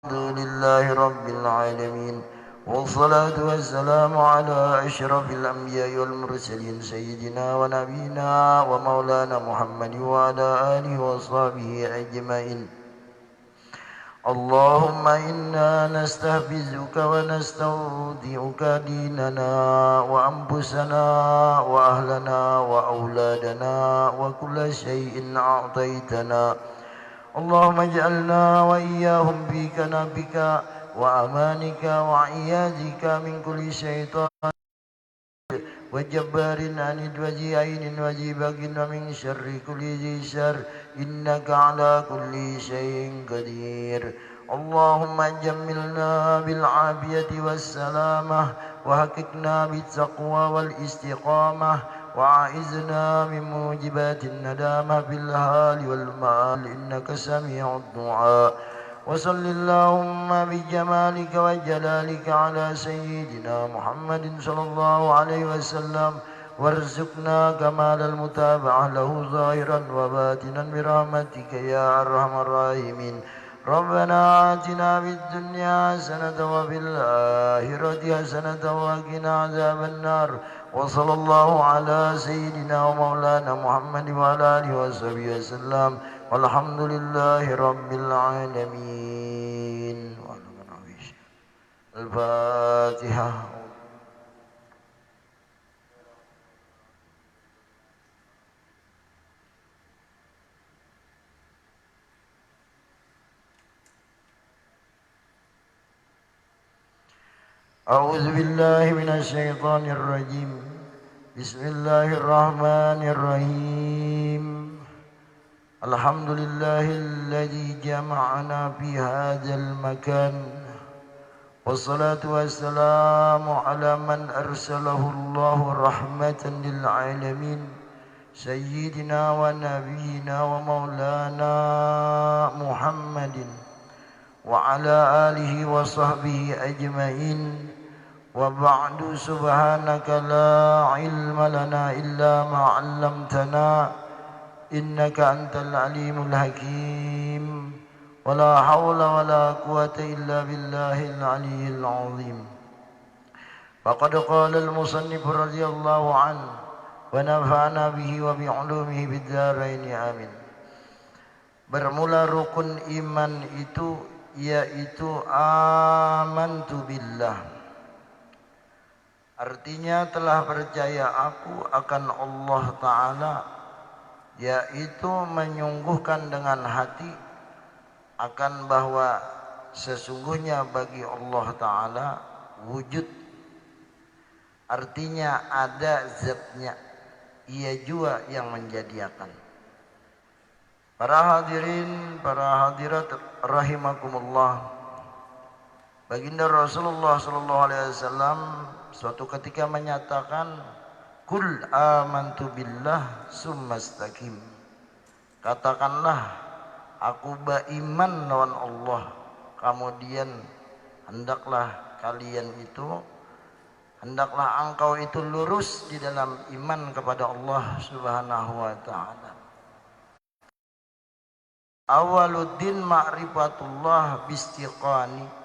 الحمد لله رب العالمين، والصلاة والسلام على أشرف الأنبياء والمرسلين سيدنا ونبينا ومولانا محمد وعلى آله وصحبه أجمعين. اللهم إنا نستحفظك ونستودعك ديننا وأنفسنا وأهلنا وأولادنا وكل شيء أعطيتنا. اللهم اجعلنا وإياهم في كنفك وأمانك وعياذك من كل شيطان وجبار عنيد وذي عين وذي بغ ومن شر كل ذي شر إنك على كل شيء قدير. اللهم جملنا بالعافية والسلامة وحققنا بالتقوى والاستقامة وأعذنا من موجبات الندامة في الحال والمآل إنك سميع الدعاء. وصل اللهم بجمالك وجلالك على سيدنا محمد صلى الله عليه وسلم وارزقنا كمال المتابعة له ظاهرا وباطنا برحمتك يا أرحم الراحمين. ربنا آتنا في الدنيا حسنة وفي الآخرة حسنة وقنا عذاب النار. وصلى الله على سيدنا ومولانا محمد وعلى آله وصحبه وسلم والحمد لله رب العالمين. الفاتحة. أعوذ بالله من الشيطان الرجيم. بسم الله الرحمن الرحيم. الحمد لله الذي جمعنا في هذا المكان، والصلاة والسلام على من أرسله الله رحمة للعالمين سيدنا ونبينا ومولانا محمد وعلى آله وصحبه أجمعين. وبعد سبحانك لا علم لنا إلا ما علمتنا إنك أنت العليم الحكيم. ولا حول ولا قوة إلا بالله العلي العظيم. فقد قال المصنف رضي الله عنه ونفعنا به وبعلومه بالدارين آمين. Bermula rukun iman itu yaitu amantu billah. Artinya telah percaya aku akan Allah Ta'ala, yaitu menyungguhkan dengan hati akan bahwa sesungguhnya bagi Allah Ta'ala wujud. Artinya ada zatnya, ia juga yang menjadikan. Para hadirin, para hadirat rahimakumullah. Baginda Rasulullah sallallahu alaihi wasallam suatu ketika menyatakan, "Qul amantu billah summa istaqim." Katakanlah, aku beriman lawan Allah, kemudian hendaklah engkau itu lurus di dalam iman kepada Allah Subhanahu wa taala. Awaluddin ma'rifatullah bistiqani.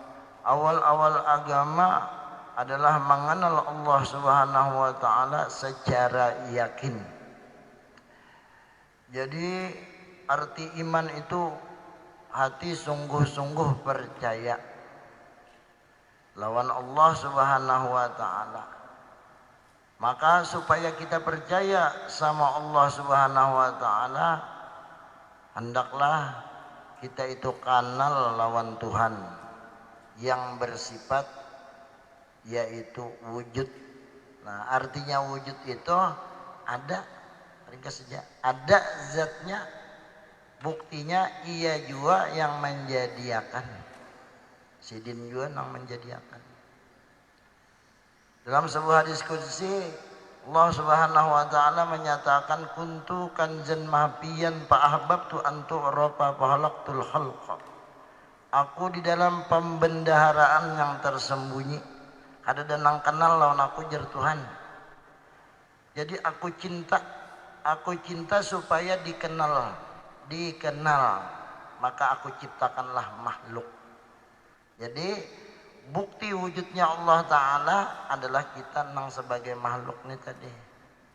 Awal-awal agama adalah mengenal Allah Subhanahu wa taala secara yakin. Jadi arti iman itu hati sungguh-sungguh percaya lawan Allah Subhanahu wa taala. Maka supaya kita percaya sama Allah Subhanahu wa taala, hendaklah kita itu kenal lawan Tuhan yang bersifat yaitu wujud. Nah, artinya wujud itu ada, ringkas saja, ada zatnya. Buktinya ia juga yang menjadikan. Sidin juga yang menjadikan. Dalam sebuah hadis qudsi, Allah Subhanahu wa taala menyatakan, kuntu kanzan mahfiyan fa ahbabtu an tu'rafa fa halaqtul khalqa. Aku di dalam pembendaharaan yang tersembunyi, ada dan nang kenal lawan aku jar Tuhan. Jadi aku cinta supaya dikenal, maka aku ciptakanlah makhluk. Jadi bukti wujudnya Allah Ta'ala adalah kita nang sebagai makhluk ini tadi.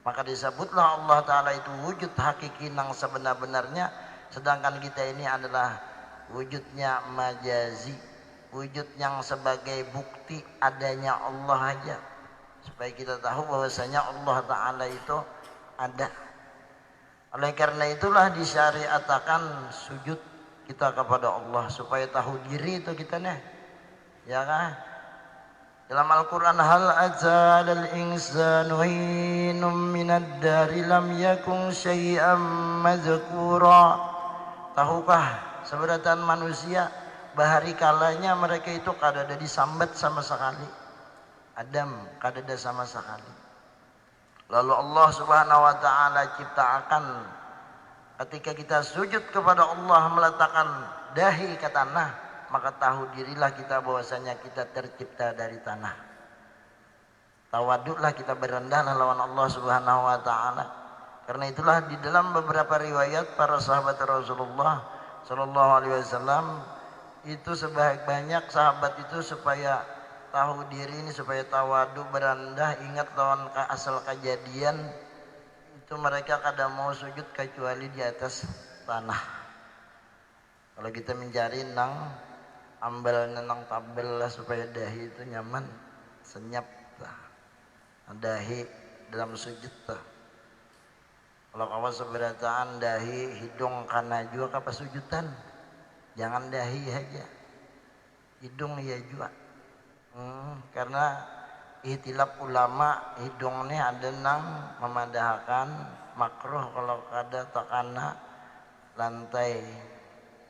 Maka disebutlah Allah Ta'ala itu wujud hakiki nang sebenar-benarnya, sedangkan kita ini adalah wujudnya majazi, wujud yang sebagai bukti adanya Allah aja, supaya kita tahu bahwasanya Allah Ta'ala itu ada. Oleh karena itulah disyariatkan sujud kita kepada Allah, supaya tahu diri itu kita nih, ya kan? Dalam Al-Quran, hal azalal insanu hinum minad dari lam yakun syai'am mazkura. Tahukah sebenarnya manusia bahari kalanya mereka itu kadada disambat sama sekali, Adam kadada sama sekali. Lalu Allah Subhanahu wa taala ciptakan, ketika kita sujud kepada Allah meletakkan dahi ke tanah, maka tahu dirilah kita bahwasanya kita tercipta dari tanah. Tawaduklah kita berendah lawan Allah Subhanahu wa taala. Karena itulah di dalam beberapa riwayat para sahabat Rasulullah sallallahu alaihi wasallam itu sebanyak sahabat itu supaya tahu diri ini, supaya tawaduk berendah, ingat lawan asal kejadian itu mereka kadang mau sujud kecuali di atas tanah. Kalau kita mencari nang ambal nang tabel lah supaya dahi itu nyaman, senyap lah. Dahi dalam sujud lah. Kalau kawan seberataan dahi hidung kana juga apa sujudan, jangan dahi aja, hidung ya juga. Karena ihtilaf ulama hidungnya ada nang memadahkan makruh kalau kada takana lantai.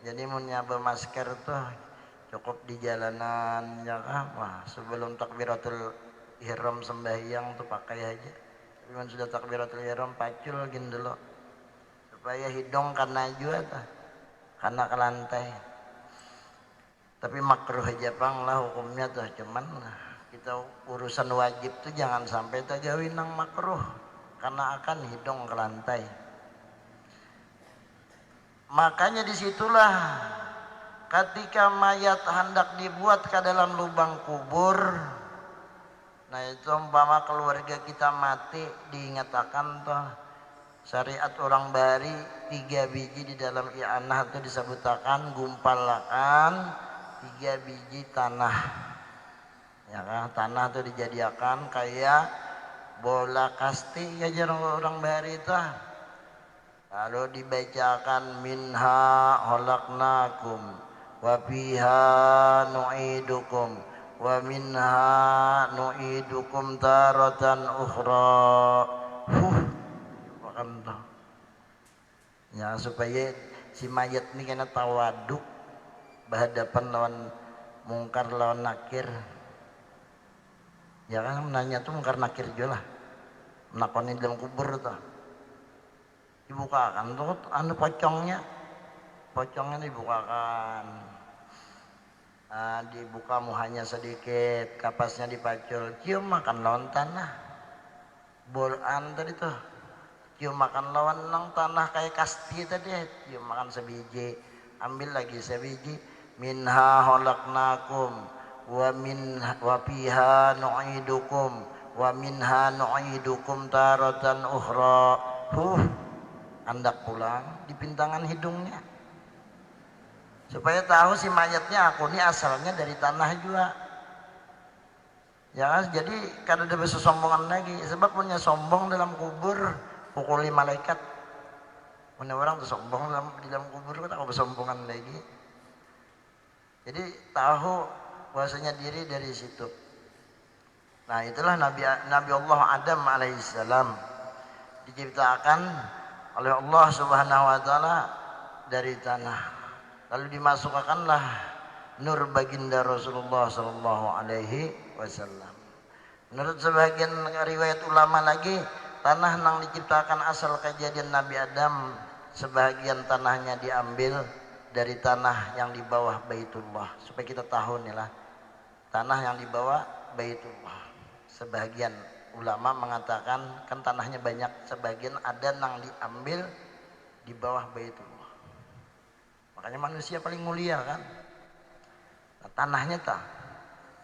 Jadi mau nyaba masker tuh cukup di jalanan ya kan. Wah, sebelum takbiratul ihram sembahyang tuh pakai aja. Tapi sudah takbiratul ihram pacul gini dulu supaya hidung kana juga tuh, kana ke lantai. Tapi makruh aja bang lah hukumnya tuh, cuman kita urusan wajib tuh jangan sampai terjauhin nang makruh karena akan hidung ke lantai. Makanya disitulah ketika mayat hendak dibuat ke dalam lubang kubur, nah itu umpama keluarga kita mati, diingatkan tuh syariat orang bari 3 biji di dalam i'anah itu disebutakan gumpalakan 3 biji tanah, ya kan? Tanah itu dijadikan kayak bola kasti ya orang bari itu. Lalu dibacakan minha khalaqnakum wa fiha nu'idukum wa minha nu'idukum taratan ukhra. Ya supaya si mayat ini kena tawaduk berhadapan lawan mungkar lawan nakir. Ya kan nanya tuh mungkar nakir juga lah. Menakoni dalam kubur tuh. Dibukakan tuh anu pocongnya dibukakan. Nah, dibuka muhanya sedikit, kapasnya dipacul, cium makan lawan tanah. Bolan tadi tuh. Cium makan lawan nang tanah kayak kasti tadi, cium makan sebiji, ambil lagi sebiji. Minha khalaqnakum wa fiha nu'idukum wa minha nu'idukum taratan ukhra. Andak pulang dipintangan hidungnya supaya tahu si mayatnya aku ini asalnya dari tanah juga. Ya, jadi kada ada sombongan lagi, sebab punya sombong dalam kubur pukuli malaikat. Punya orang tuh sombong di dalam kubur kan aku bersombongan lagi. Jadi tahu bahwasanya diri dari situ. Nah itulah Nabi Allah Adam alaihissalam diciptakan oleh Allah Subhanahu wa taala dari tanah. Lalu dimasukkanlah nur baginda Rasulullah sallallahu alaihi wasallam. Menurut sebagian riwayat ulama lagi, tanah yang diciptakan asal kejadian Nabi Adam, sebagian tanahnya diambil dari tanah yang di bawah Baitullah. Supaya kita tahu nih lah, tanah yang di bawah Baitullah. Sebagian ulama mengatakan kan tanahnya banyak, sebagian ada yang diambil di bawah Baitullah. Makanya manusia paling mulia kan. tanahnya tah.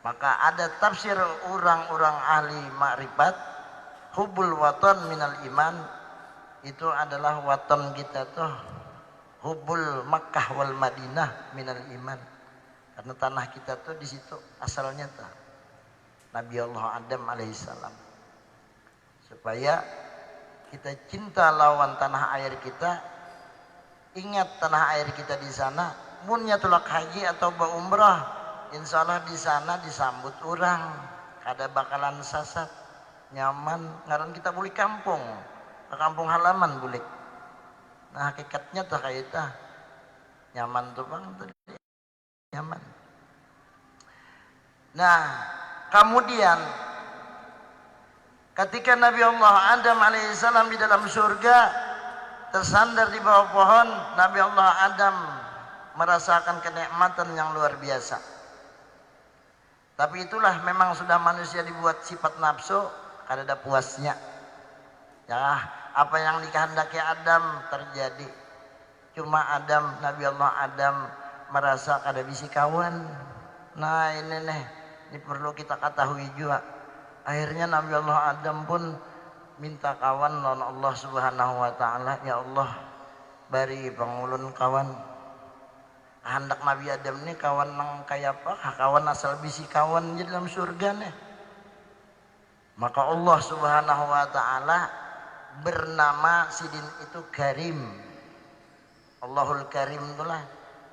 Maka ada tafsir orang-orang ahli makrifat, hubul watan minal iman, itu adalah watan kita tuh hubul Makkah wal Madinah minal iman. Karena tanah kita tuh di situ asalnya tah Nabi Allah Adam alaihissalam. Supaya kita cinta lawan tanah air kita, ingat tanah air kita di sana, mun nyatulak haji atau umrah, insya Allah di sana disambut orang, kada bakalan sasat, nyaman, ngaran kita boleh kampung halaman boleh. Nah hakikatnya tak kayak itu, nyaman tuh bang, nyaman. Nah kemudian ketika Nabi Allah Adam alaihissalam di dalam surga tersandar di bawah pohon, Nabi Allah Adam merasakan kenikmatan yang luar biasa. Tapi itulah memang sudah manusia dibuat sifat nafsu, kada ada puasnya. Ya, apa yang dikehendaki Adam terjadi. Cuma Adam, Nabi Allah Adam merasa kada bisa kawan. Nah ini perlu kita ketahui juga. Akhirnya Nabi Allah Adam pun minta kawan lawan Allah Subhanahu wa taala, ya Allah bari pangulun kawan. Hendak Nabi Adam ini kawan nang kaya apa? Kawan asal bisi kawan di dalam surga nih. Maka Allah Subhanahu wa taala bernama sidin itu Karim. Allahul Karim itulah.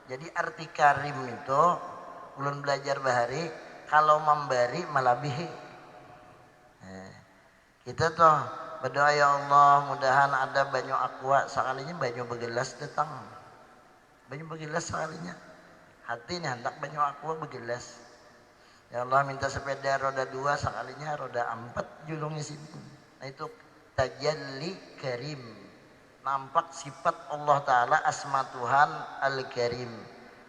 Jadi arti Karim itu ulun belajar bahari kalau memberi malabihi. Kita tuh berdoa, ya Allah mudahan ada banyu aqua, sekalinya banyu begelas datang. Banyu begelas sekalinya. Hati nih hendak banyu aqua begelas. Ya Allah minta sepeda roda 2, sekalinya roda 4 julung sini. Nah itu tajalli karim. Nampak sifat Allah Ta'ala, asma Tuhan Al-Karim.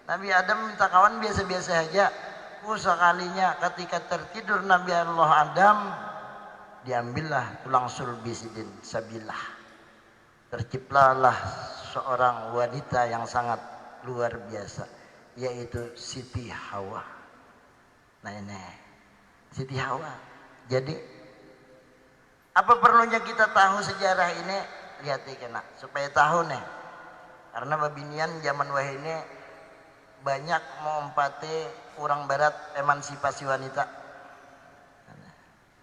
Nabi Adam minta kawan biasa-biasa aja. Sekalinya ketika tertidur Nabi Allah Adam, diambillah tulang sulbi sidin sabilah. Terciptalah seorang wanita yang sangat luar biasa, yaitu Siti Hawa. Nah ini Siti Hawa. Jadi apa perlunya kita tahu sejarah ini? Lihat kena supaya tahu nih. Karena babinian zaman wah ini banyak mengumpati orang barat emansipasi wanita.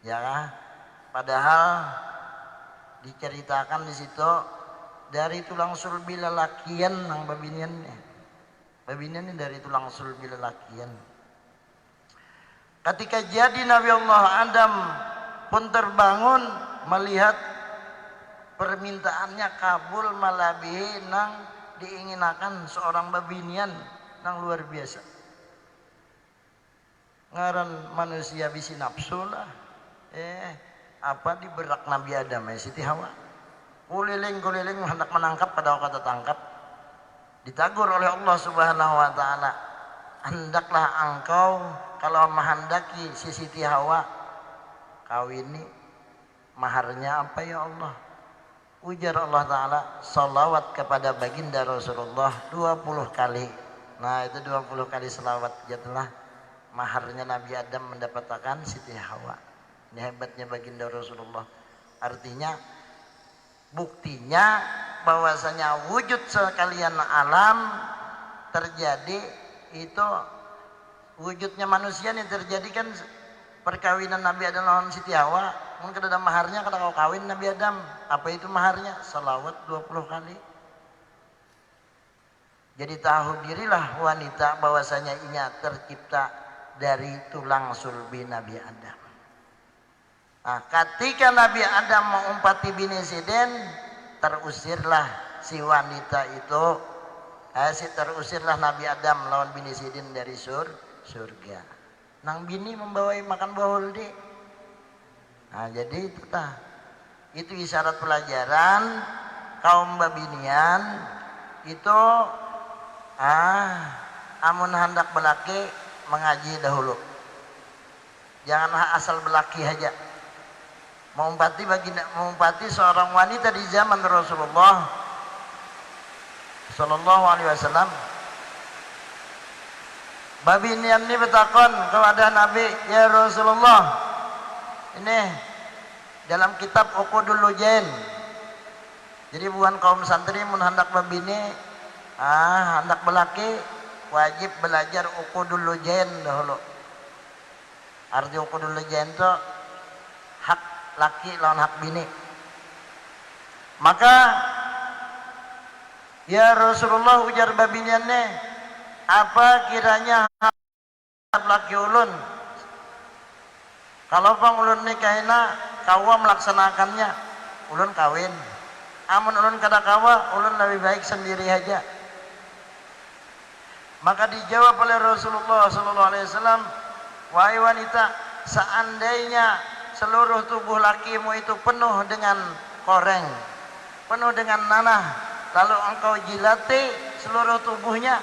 Ya kan? Padahal diceritakan di situ dari tulang sulbi lelakian nang babinian nih. Babinian ini dari tulang sulbi lelakian. Ketika jadi Nabi Allah Adam pun terbangun melihat permintaannya kabul malabihi nang diinginakan seorang babinian nang luar biasa. Ngaran manusia bisi nafsu lah. Apa di berak Nabi Adam Siti Hawa. Kuliling hendak menangkap pada kata tangkap. Ditagur oleh Allah Subhanahu wa taala. Hendaklah engkau kalau menghendaki si Siti Hawa kawini, maharnya apa ya Allah? Ujar Allah Ta'ala, salawat kepada baginda Rasulullah 20 kali. Nah itu 20 kali salawat jadilah maharnya Nabi Adam mendapatkan Siti Hawa. Ini hebatnya baginda Rasulullah. Artinya buktinya bahwasanya wujud sekalian alam terjadi itu wujudnya manusia nih terjadi kan perkawinan Nabi Adam lawan Siti Hawa. Mungkin ada maharnya kalau kau kawin Nabi Adam. Apa itu maharnya? Salawat 20 kali. Jadi tahu dirilah wanita bahwasanya inya tercipta dari tulang sulbi Nabi Adam. Nah, ketika Nabi Adam mengumpati bini sidin, terusirlah si wanita itu, terusirlah Nabi Adam lawan bini sidin dari surga. Nang bini membawai makan buah huldi. Nah, jadi itu isyarat pelajaran kaum babinian itu amun hendak belaki mengaji dahulu. Jangan asal belaki aja. Mengumpati seorang wanita di zaman Rasulullah Sallallahu Alaihi Wasallam babinian ini betakon kepada Nabi, ya Rasulullah, ini dalam kitab Uqudul Lujain. Jadi bukan kaum santri mun hendak babini, hendak belaki wajib belajar Uqudul Lujain dahulu. Arti Uqudul Lujain itu hak laki lawan hak bini. Maka ya Rasulullah ujar babiniannya, apa kiranya hak laki ulun? Kalau pang ulun nikahina kawa melaksanakannya, ulun kawin. Amun ulun kada kawa, ulun lebih baik sendiri aja. Maka dijawab oleh Rasulullah SAW, wahai wanita, seandainya seluruh tubuh lakimu itu penuh dengan koreng, penuh dengan nanah, lalu engkau jilati seluruh tubuhnya,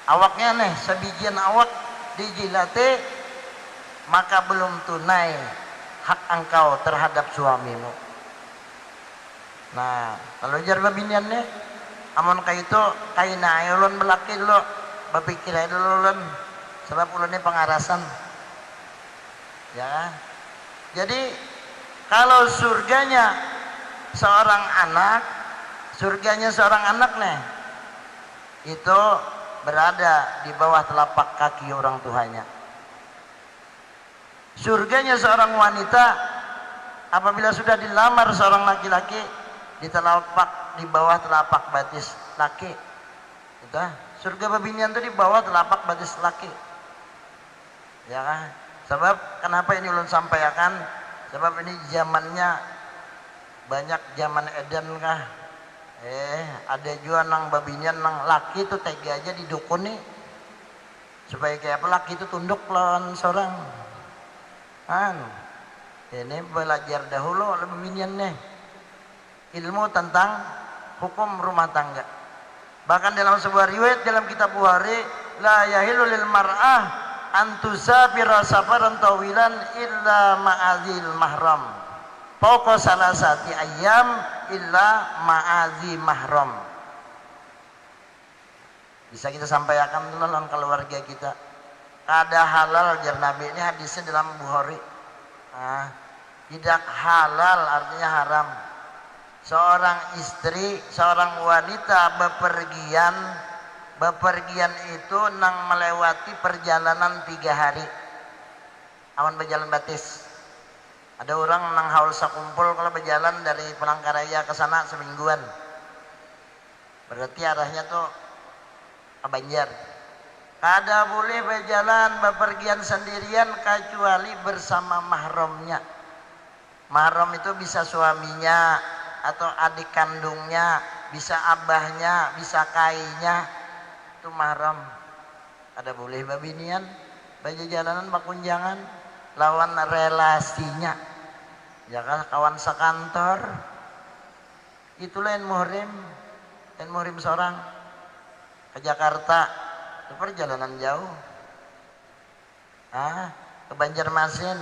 awaknya nih, sebijian awak dijilati, maka belum tunai hak engkau terhadap suamimu. Nah, kalau jar babinian nih, amun kayak itu kaina ulun belaki dulu, berpikir aja dulu ulun, sebab ulun ini pengarasan, ya kan? Jadi kalau surganya seorang anak nih, itu berada di bawah telapak kaki orang tuanya. Surganya seorang wanita apabila sudah dilamar seorang laki-laki di bawah telapak batis laki. Itu surga babinian itu di bawah telapak batis laki. Ya kan? Sebab kenapa ini ulun sampaikan? Sebab ini zamannya banyak zaman edan kah? Ada juga nang babinian nang laki itu tega aja didukun nih. Supaya kayak apa laki itu tunduk lawan seorang. Ini belajar dahulu oleh babinian nih ilmu tentang hukum rumah tangga. Bahkan dalam sebuah riwayat dalam kitab Bukhari, la yahilu lil mar'ah an tusafira safaran tawilan illa ma'azil mahram fawqa salasati ayyam illa ma'azi mahram. Bisa kita sampaikan dalam keluarga kita. Kada halal jar Nabi, ini hadisnya dalam Bukhari. Tidak halal artinya haram. Seorang istri, seorang wanita bepergian itu nang melewati perjalanan 3 hari. Awan berjalan batis. Ada orang nang haul sakumpul kalau berjalan dari Palangkaraya ke sana semingguan. Berarti arahnya tuh ke Banjar. Kada boleh berjalan bepergian sendirian kecuali bersama mahramnya. Mahram itu bisa suaminya atau adik kandungnya, bisa abahnya, bisa kainya, itu mahram. Kada boleh babinian berjalanan bakunjangan lawan relasinya. Ya kan kawan sekantor. Itulah yang muhrim seorang ke Jakarta. Itu perjalanan jauh. Ke Banjarmasin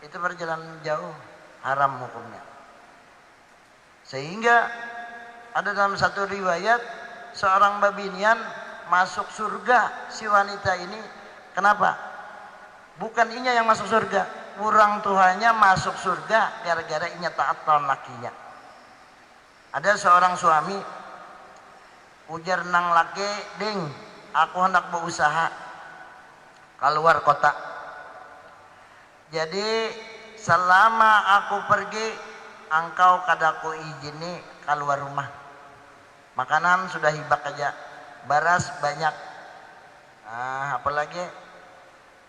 itu perjalanan jauh, haram hukumnya. Sehingga ada dalam satu riwayat seorang babinian masuk surga si wanita ini. Kenapa? Bukan inya yang masuk surga, orang tuanya masuk surga gara-gara inya taat lawan lakinya. Ada seorang suami ujar nang laki, ding, aku hendak berusaha keluar kota. Jadi selama aku pergi, engkau kadaku izini keluar rumah. Makanan sudah hibak aja, baras banyak. Apalagi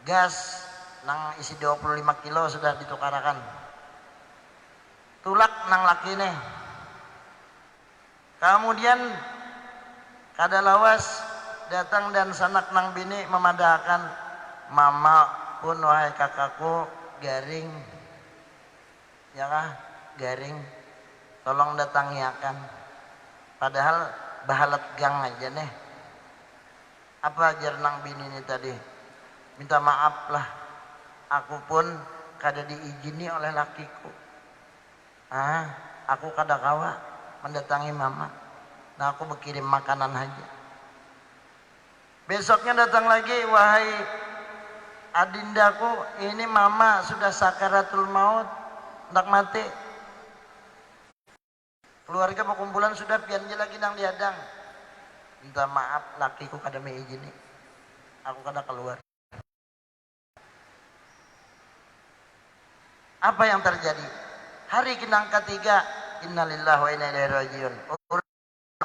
gas nang isi 25 kilo sudah ditukarakan. Tulak nang laki nih. Kemudian kada lawas datang dan sanak nang bini memadahkan, mama pun wahai kakakku garing, ya kah garing, tolong datangiakan. Padahal bahalat gang aja nih. Apa ajar nang bini ini tadi? Minta maaf lah, aku pun kada diizini oleh lakiku. Aku kada kawa mendatangi mama. Nah aku berkirim makanan aja. Besoknya datang lagi, wahai adindaku, ini mama sudah sakaratul maut, hendak mati. Keluarga perkumpulan sudah pianji lagi nang diadang. Minta maaf, lakiku kada me izin nih. Aku kada keluar. Apa yang terjadi? Hari kinang ketiga, innalillahi wa inna ilaihi rajiun. Orang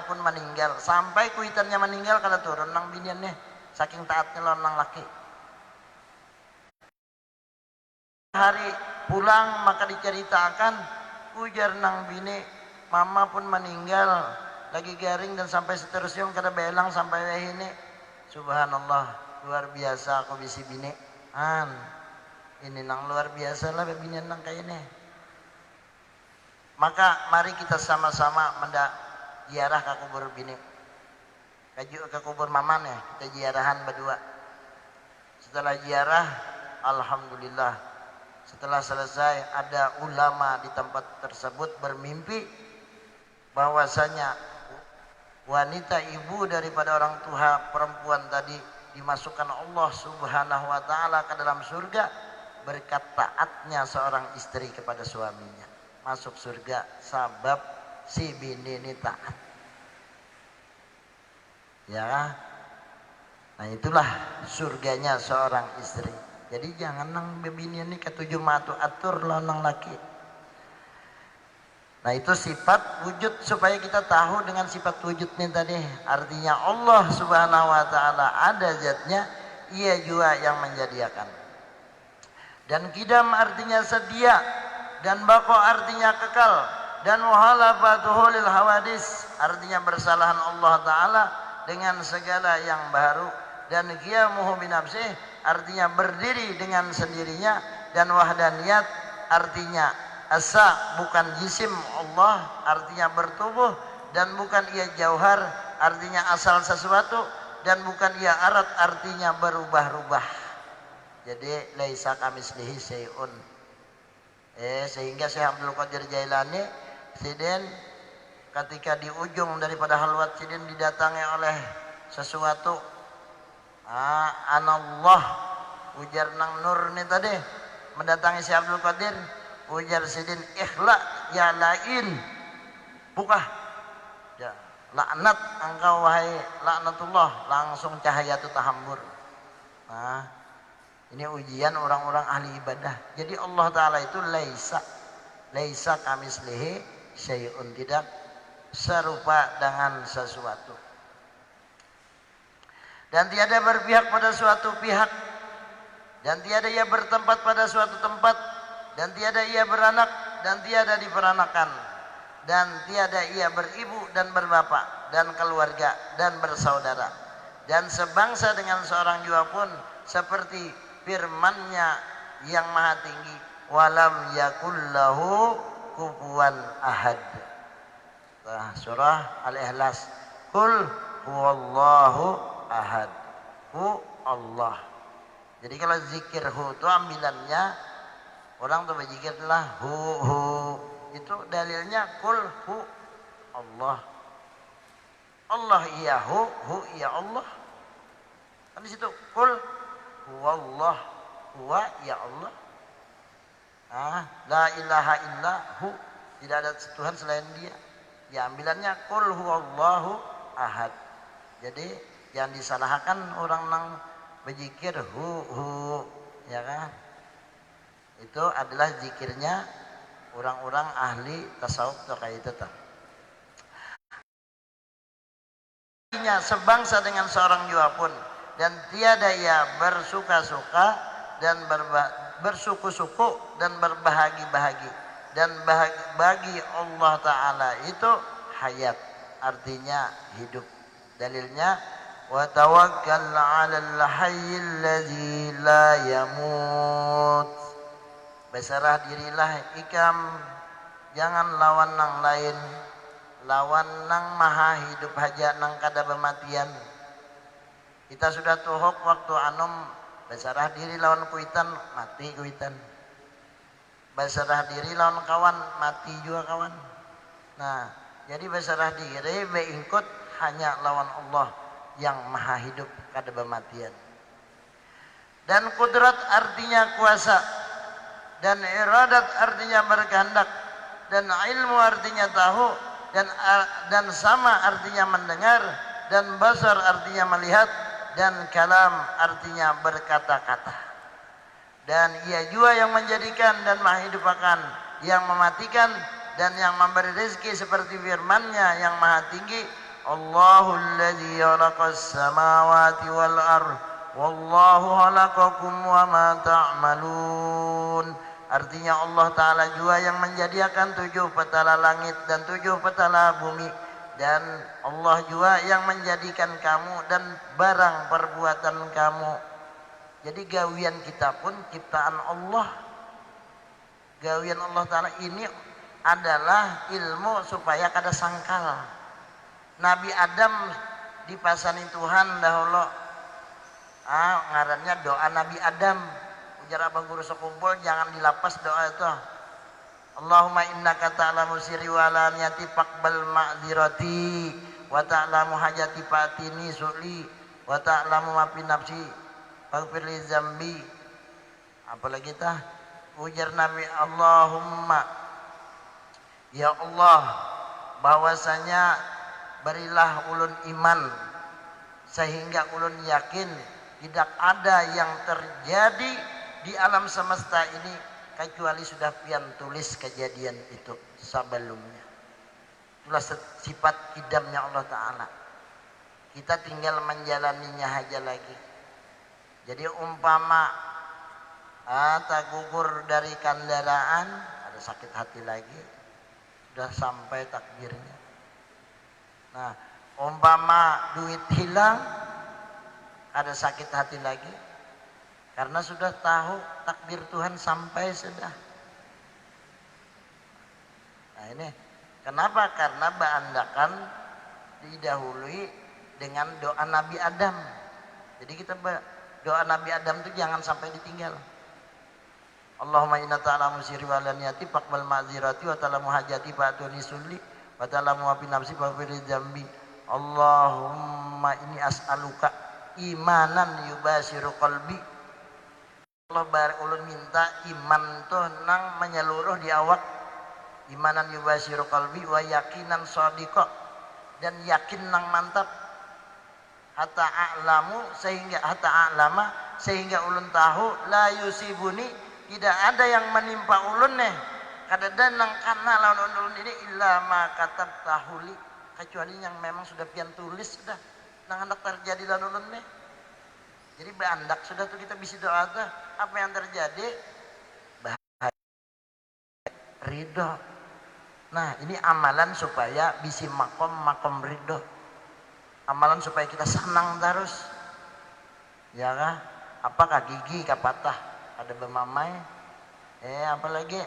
pun meninggal, sampai kuitannya meninggal kada turun nang biniannya, saking taatnya lawan nang laki. Hari pulang maka diceritakan, ujar nang bini, mama pun meninggal, lagi garing dan sampai seterusnya kada belang sampai ini. Subhanallah, luar biasa aku bisi bini. Ini nang luar biasa lah binian nang kayak ini. Maka mari kita sama-sama mendak ziarah ke kubur bini. Ke kubur maman ya, kita ziarahan berdua. Setelah ziarah, alhamdulillah, setelah selesai ada ulama di tempat tersebut bermimpi bahwasanya wanita ibu daripada orang tua perempuan tadi dimasukkan Allah Subhanahu wa taala ke dalam surga berkat taatnya seorang istri kepada suaminya. Masuk surga sabab si bini ini taat. Ya. Nah, itulah surganya seorang istri. Jadi jangan nang bebini ini ketujuh matu atur lanang laki. Nah, itu sifat wujud supaya kita tahu dengan sifat wujud ini tadi. Artinya Allah Subhanahu wa taala ada zatnya, ia juga yang menyediakan. Dan kidam artinya sedia, dan bako artinya kekal, dan muhalafatuhu lil hawadis artinya bersalahan Allah taala dengan segala yang baru, dan qiyamuhu binafsih artinya berdiri dengan sendirinya, dan wahdaniyat artinya asa bukan jisim Allah artinya bertubuh, dan bukan ia jauhar artinya asal sesuatu, dan bukan ia arat artinya berubah-ubah. Jadi laisa kamislihi syai'un. Sehingga Syekh Abdul Qadir Jailani sidin ketika di ujung daripada halwat sidin didatangi oleh sesuatu, anallah, ujar nang nur ni tadi mendatangi Syekh Abdul Qadir, ujar sidin ikhla ya lain, buka ya, laknat engkau wahai laknatullah, langsung cahaya itu tahambur. Ini ujian orang-orang ahli ibadah. Jadi Allah taala itu laisa kamislihi syai'un, tidak serupa dengan sesuatu. Dan tiada berpihak pada suatu pihak, dan tiada ia bertempat pada suatu tempat, dan tiada ia beranak dan tiada diperanakan, dan tiada ia beribu dan berbapak dan keluarga dan bersaudara, dan sebangsa dengan seorang jua pun, seperti firman-Nya yang maha tinggi, walam yakullahu kufuwan ahad. Surah Al-Ikhlas, qul huwallahu ahad, hu Allah. Jadi kalau zikir hu itu ambilannya orang tuh berzikirlah hu, itu dalilnya qul hu Allah. Allah iya hu iya Allah. Kan di situ qul huwallah, huwa ya Allah. La ilaha illa hu, tidak ada Tuhan selain dia. Ya ambilannya qul huwallahu ahad. Jadi jangan disalahkan orang nang berzikir hu, ya kan? Itu adalah zikirnya orang-orang ahli tasawuf terkait itu. Sebangsa dengan seorang jua pun, dan tiada ia bersuka-suka dan bersuku-suku dan berbahagi-bahagi, dan bagi Allah taala itu hayat artinya hidup. Dalilnya wa tawakkal 'alal hayyil ladzi la yamut, berserah dirilah ikam, jangan lawan nang lain, lawan nang maha hidup haja nang kada bematian. Kita sudah tuhuk waktu anom berserah diri lawan kuitan, mati kuitan. Berserah diri lawan kawan, mati juga kawan. Nah, jadi berserah diri beingkut hanya lawan Allah. yang maha hidup kada bematian. Dan kudrat artinya kuasa, dan iradat artinya berkehendak, dan ilmu artinya tahu, dan sama artinya mendengar, dan basar artinya melihat, dan kalam artinya berkata-kata. Dan ia juga yang menjadikan dan menghidupkan, yang mematikan dan yang memberi rezeki seperti firman-Nya yang maha tinggi, Allahul ladzi khalaqas samawati wal ardh wallahu khalaqakum wa ma ta'malun. Artinya Allah Ta'ala juga yang menjadikan 7 petala langit dan 7 petala bumi, dan Allah juga yang menjadikan kamu dan barang perbuatan kamu. Jadi gawian kita pun ciptaan Allah. Gawian Allah Ta'ala ini adalah ilmu supaya kada sangkal. Nabi Adam dipasani Tuhan dahulu. Ngarannya doa Nabi Adam. Ujar abang guru sekumpul, jangan dilapas doa itu. Allahumma innaka ta'lamu sirri wa alaniyati faqbal ma'dzirati wa ta'lamu hajati fatini su'li wa ta'lamu ma fi nafsi faghfir li dzambi. Apalagi tah? Ujar Nabi, Allahumma, ya Allah, bahwasanya berilah ulun iman sehingga ulun yakin tidak ada yang terjadi di alam semesta ini kecuali sudah pian tulis kejadian itu sebelumnya. Itulah sifat idamnya Allah Ta'ala. Kita tinggal menjalaninya aja lagi. Jadi umpama tak gugur dari kendaraan, ada sakit hati lagi, sudah sampai takdirnya. Nah, umpama duit hilang, ada sakit hati lagi, karena sudah tahu takdir Tuhan sampai sudah. Nah ini kenapa? Karena beandakan didahului dengan doa Nabi Adam. Jadi kita doa Nabi Adam itu jangan sampai ditinggal. Allahumma inna ta'lamu sirri wa alaniyati faqbal ma'dzirati wa ta'lamu hajati fa'atuni sulli wa ta'lamu wa fi nafsi faghfir li dzambi. Allahumma inni as'aluka imanan yubasiru qalbi. Allah barik ulun minta iman tuh nang menyeluruh di awak, imanan yubasiru qalbi wa yakinan shadiqa, dan yakin nang mantap, hatta a'lamu sehingga ulun tahu la yusibuni, tidak ada yang menimpa ulun nih kadada nang kana lawan ulun ini illa ma katabtahu li, kecuali yang memang sudah pian tulis sudah nang hendak terjadi lawan ulun nih. Jadi beandak sudah tuh kita bisa doa tuh apa yang terjadi bahagia, ridho. Nah ini amalan supaya bisa makom ridho, amalan supaya kita senang terus, ya kan? Apakah gigi kapatah ada bemamai, apalagi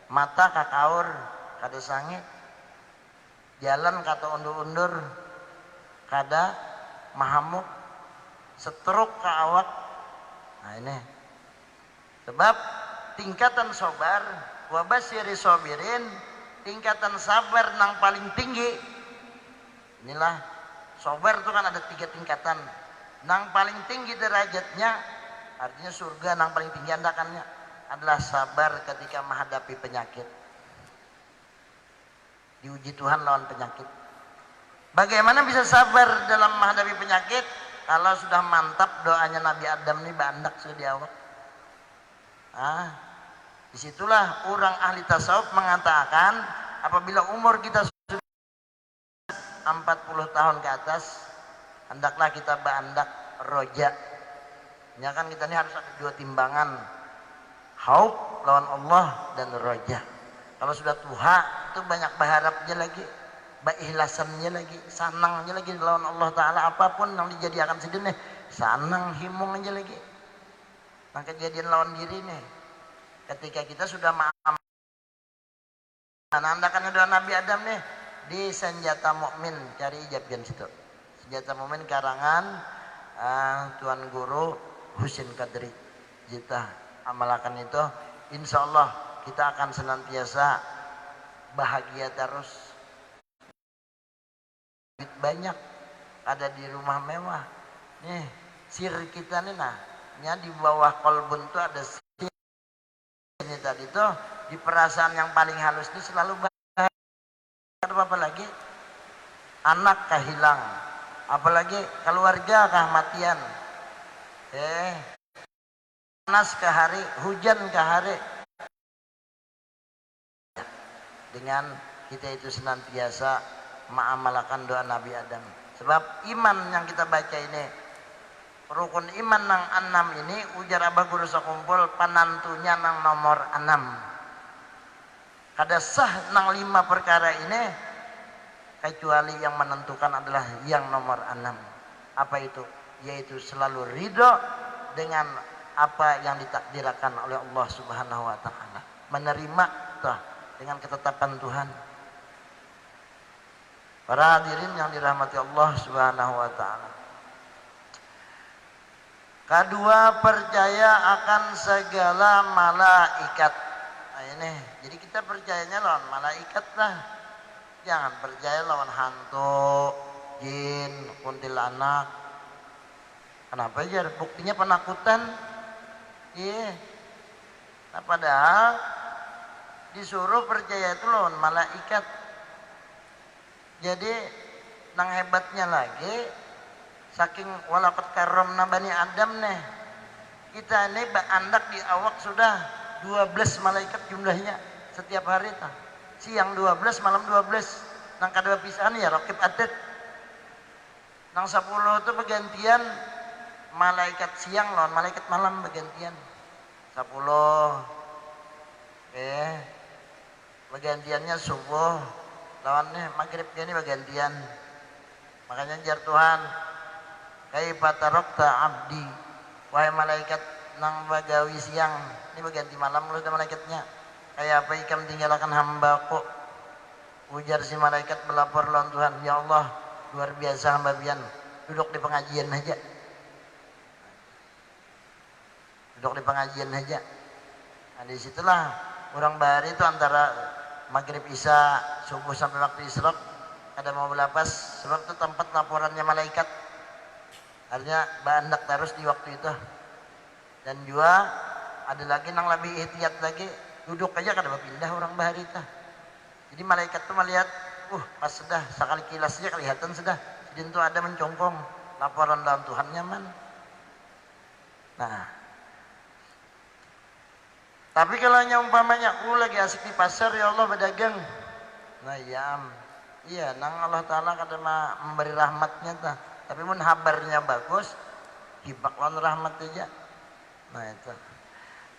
mata kakaur kada sangit, jalan kata undur-undur kada mahamuk, setruk ke awak. Nah ini sebab tingkatan sabar wa basyiri sabirin, tingkatan sabar nang paling tinggi. Inilah sabar itu kan ada 3 tingkatan. Nang paling tinggi derajatnya, artinya surga nang paling tinggi andakannya adalah sabar ketika menghadapi penyakit. Diuji Tuhan lawan penyakit. Bagaimana bisa sabar dalam menghadapi penyakit? Kalau sudah mantap doanya Nabi Adam ini bandak sudah di awal. Disitulah orang ahli tasawuf mengatakan apabila umur kita sudah 40 tahun ke atas, hendaklah kita bandak roja. Ya kan kita ini harus ada 2 timbangan, haub lawan Allah dan roja. Kalau sudah tua itu banyak berharapnya lagi, ikhlasannya lagi, sanangnya lagi lawan Allah Ta'ala. Apapun yang dijadikan sedih nih, sanang himung aja lagi. Nah kejadian lawan diri nih, ketika kita sudah maaf, nandakan doa Nabi Adam nih di senjata mukmin, cari ijabkan situ. Senjata mukmin karangan Tuan Guru Husin Kadri. Kita amalkan itu, insya Allah kita akan senantiasa bahagia terus. Banyak ada di rumah mewah. Nih, sir kita nih nah, di bawah kolbun tuh ada sir. Ini tadi tuh di perasaan yang paling halus ini selalu bahagia. Apa lagi? Anak kah hilang, apalagi keluarga kah matian, panas kah hari, hujan kah hari, dengan kita itu senantiasa mengamalkan doa Nabi Adam. Sebab iman yang kita baca ini, rukun iman nang 6 ini, ujar abah guru sakumpul panantunya nang nomor 6. Kada sah nang 5 perkara ini kecuali yang menentukan adalah yang nomor 6. Apa itu? Yaitu selalu ridho dengan apa yang ditakdirkan oleh Allah Subhanahu wa taala. Menerima dengan ketetapan Tuhan. Para hadirin yang dirahmati Allah Subhanahu wa taala. Kedua, percaya akan segala malaikat. Nah ini, jadi kita percayanya lawan malaikat lah. Jangan percaya lawan hantu, jin, kuntilanak. Kenapa aja? Buktinya penakutan. Iya. Nah, padahal disuruh percaya itu lawan malaikat. Jadi nang hebatnya lagi, saking walaqad karramna bani Adam nih. Kita ini andak di awak sudah 12 malaikat jumlahnya setiap hari tuh. Siang 12, malam 12. Nang kadua pisahan ya raqib atid. Nang 10 itu bergantian malaikat siang lawan malaikat malam bergantian. 10. Bergantiannya subuh lawannya maghrib ini bergantian. Makanya jar Tuhan, kaifa tarakta abdi, wahai malaikat nang bagawi siang, ini berganti malam lu ada malaikatnya. Kayak apa ikam tinggalkan hambaku. Ujar si malaikat melapor lawan Tuhan, ya Allah luar biasa hamba pian, duduk di pengajian aja. Duduk di pengajian aja. Nah disitulah orang bahari itu antara maghrib isya, subuh sampai waktu isyraq ada mau belapas, sebab itu tempat laporannya malaikat. Artinya bandak terus di waktu itu. Dan juga ada lagi yang lebih ihtiyat lagi, duduk aja kada berpindah orang bahari itu. Jadi malaikat tuh melihat, pas sudah sekali kilasnya kelihatan sudah, jadi itu ada mencongkong laporan dalam Tuhan nyaman. Nah, tapi kalau umpamanya lagi asik di pasar ya Allah berdagang, nah iya, nang Allah Taala kada memberi rahmatnya tah. Tapi mun habarnya bagus, hibak lawan rahmat aja. Nah itu.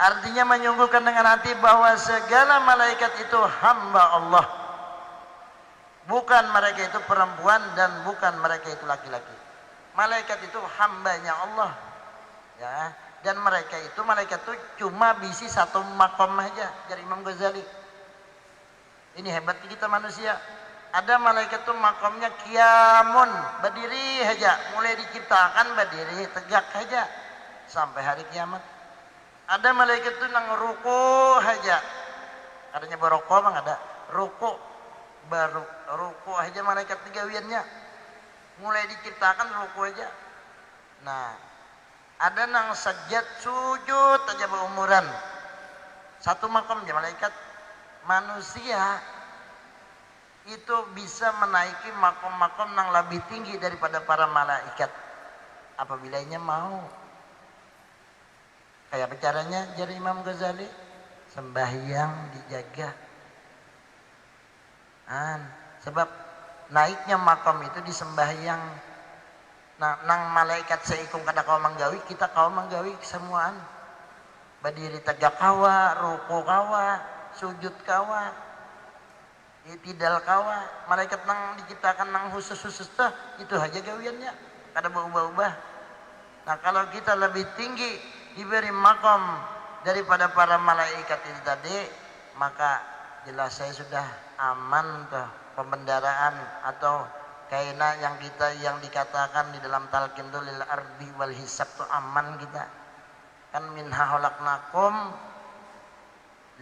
Artinya menyungguhkan dengan hati bahwa segala malaikat itu hamba Allah. Bukan mereka itu perempuan dan bukan mereka itu laki-laki. Malaikat itu hambanya Allah. Ya, dan mereka itu malaikat itu cuma bisi satu makom aja dari Imam Ghazali. Ini hebatnya kita manusia. Ada malaikat itu makomnya kiamun, berdiri aja, mulai diciptakan berdiri tegak aja sampai hari kiamat. Ada malaikat itu nang ruku aja. Adanya baroko bang ada. Ruku baru ruku aja malaikat tigawiannya. Mulai diciptakan ruku aja. Nah, ada nang sajad sujud aja berumuran. Satu makam aja malaikat. Manusia itu bisa menaiki makom-makom nang lebih tinggi daripada para malaikat apabila ia mau. Kayak apa caranya jadi Imam Ghazali? Sembahyang dijaga. Sebab naiknya makam itu di sembahyang. Nah, nang malaikat seikung kada kau manggawi, kita kau manggawi semuaan. Berdiri tegak kawa, ruku kawa, sujud kawa, itidal kawa. Malaikat nang diciptakan nang khusus-khusus tuh itu aja gawiannya. Kada berubah-ubah. Nah, kalau kita lebih tinggi diberi makom daripada para malaikat itu tadi, maka jelas saya sudah aman tuh pembendaraan atau kaina yang dikatakan di dalam talqin itu lil ardi wal hisab tuh aman kita. Kan minha khalaqnakum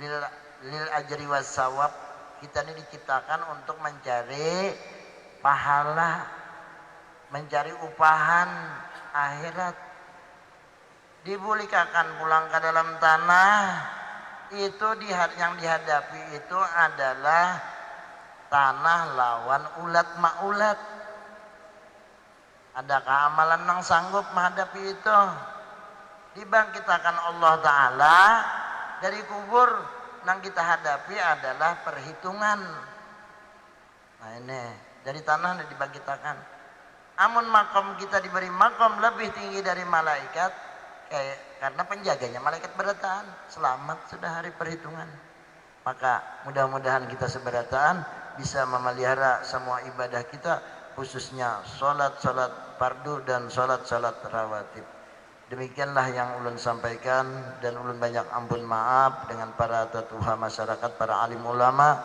lil ajri was sawab. Kita ini diciptakan untuk mencari pahala. mencari upahan akhirat. Dibulikakan pulang ke dalam tanah, itu yang dihadapi itu adalah tanah lawan ulat maulat. Adakah amalan yang sanggup menghadapi itu? Dibangkitakan Allah Ta'ala dari kubur, yang kita hadapi adalah perhitungan. Nah ini dari tanah dibangkitakan. Amun makom kita diberi makom lebih tinggi dari malaikat, karena penjaganya malaikat berataan, selamat sudah hari perhitungan. Maka mudah-mudahan kita seberataan bisa memelihara semua ibadah kita, khususnya sholat-sholat fardu dan sholat-sholat rawatib. Demikianlah yang ulun sampaikan, dan ulun banyak ampun maaf dengan para tatuha masyarakat, para alim ulama.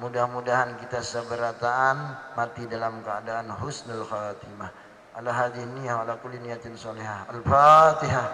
Mudah-mudahan kita seberataan mati dalam keadaan husnul khatimah. Ala hadhihi niyyah ala kulli niyatin shalihah. Al-Fatihah.